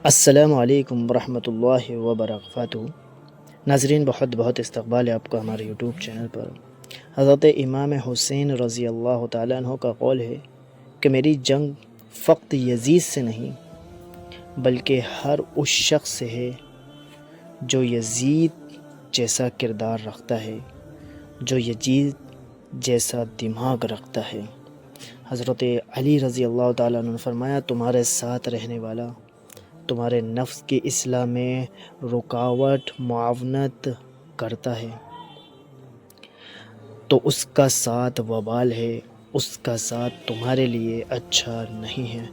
السلام علیکم ورحمۃ اللہ وبرکاتہ۔ ناظرین، بہت استقبال ہے آپ کا ہمارے یوٹیوب چینل پر۔ حضرت امام حسین رضی اللہ تعالیٰ عنہ کا قول ہے کہ میری جنگ فقط یزید سے نہیں بلکہ ہر اس شخص سے ہے جو یزید جیسا کردار رکھتا ہے، جو یزید جیسا دماغ رکھتا ہے۔ حضرت علی رضی اللہ تعالیٰ عنہ نے فرمایا، تمہارے ساتھ رہنے والا تمہارے نفس کی اصلاح میں رکاوٹ معاونت کرتا ہے تو اس کا ساتھ وبال ہے، اس کا ساتھ تمہارے لیے اچھا نہیں ہے۔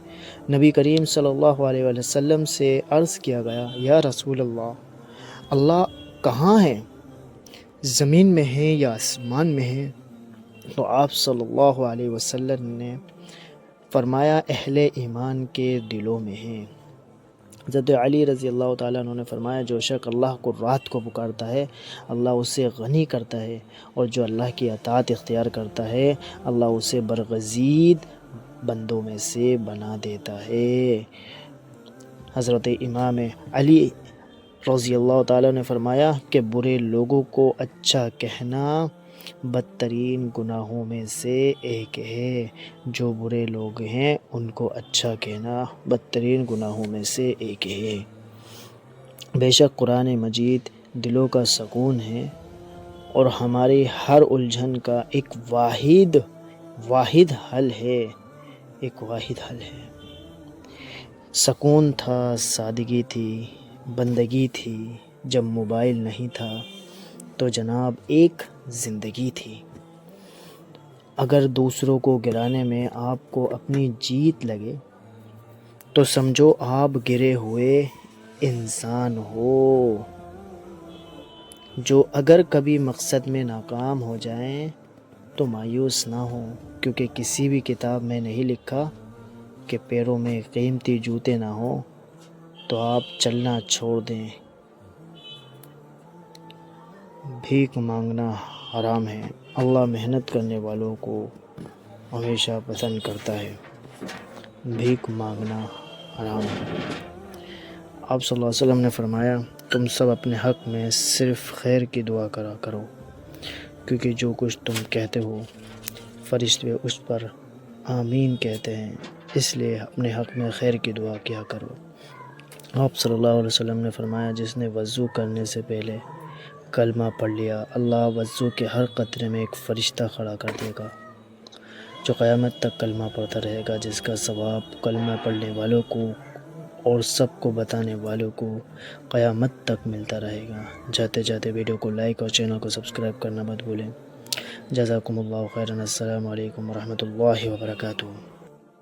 نبی کریم صلی اللہ علیہ وسلم سے عرض کیا گیا، یا رسول اللہ، اللہ کہاں ہے؟ زمین میں ہے یا آسمان میں ہے؟ تو آپ صلی اللہ علیہ وسلم نے فرمایا، اہل ایمان کے دلوں میں ہے۔ حضرت علی رضی اللہ تعالیٰ عنہ نے فرمایا، جو شخص اللہ کو رات کو پکارتا ہے اللہ اسے غنی کرتا ہے، اور جو اللہ کی اطاعت اختیار کرتا ہے اللہ اسے برگزید بندوں میں سے بنا دیتا ہے۔ حضرت امام علی رضی اللہ تعالیٰ نے فرمایا کہ برے لوگوں کو اچھا کہنا بدترین گناہوں میں سے ایک ہے۔ جو برے لوگ ہیں ان کو اچھا کہنا بدترین گناہوں میں سے ایک ہے۔ بے شک قرآن مجید دلوں کا سکون ہے اور ہماری ہر الجھن کا ایک واحد حل ہے، سکون تھا، سادگی تھی، بندگی تھی، جب موبائل نہیں تھا تو جناب ایک زندگی تھی۔ اگر دوسروں کو گرانے میں آپ کو اپنی جیت لگے تو سمجھو آپ گرے ہوئے انسان ہو۔ جو اگر کبھی مقصد میں ناکام ہو جائیں تو مایوس نہ ہوں، کیونکہ کسی بھی کتاب میں نہیں لکھا کہ پیروں میں قیمتی جوتے نہ ہوں تو آپ چلنا چھوڑ دیں۔ بھیک مانگنا حرام ہے، اللہ محنت کرنے والوں کو ہمیشہ پسند کرتا ہے۔ بھیک مانگنا حرام ہے۔ آپ صلی اللہ علیہ وسلم نے فرمایا، تم سب اپنے حق میں صرف خیر کی دعا کرا کرو، کیونکہ جو کچھ تم کہتے ہو فرشتے اس پر آمین کہتے ہیں، اس لیے اپنے حق میں خیر کی دعا کیا کرو۔ آپ صلی اللہ علیہ وسلم نے فرمایا، جس نے وضو کرنے سے پہلے کلمہ پڑھ لیا اللہ وضو کے ہر قطرے میں ایک فرشتہ کھڑا کر دے گا جو قیامت تک کلمہ پڑھتا رہے گا، جس کا ثواب کلمہ پڑھنے والوں کو اور سب کو بتانے والوں کو قیامت تک ملتا رہے گا۔ جاتے جاتے ویڈیو کو لائک اور چینل کو سبسکرائب کرنا مت بھولیں۔ جزاکم اللہ خیرا۔ السلام علیکم ورحمۃ اللہ وبرکاتہ۔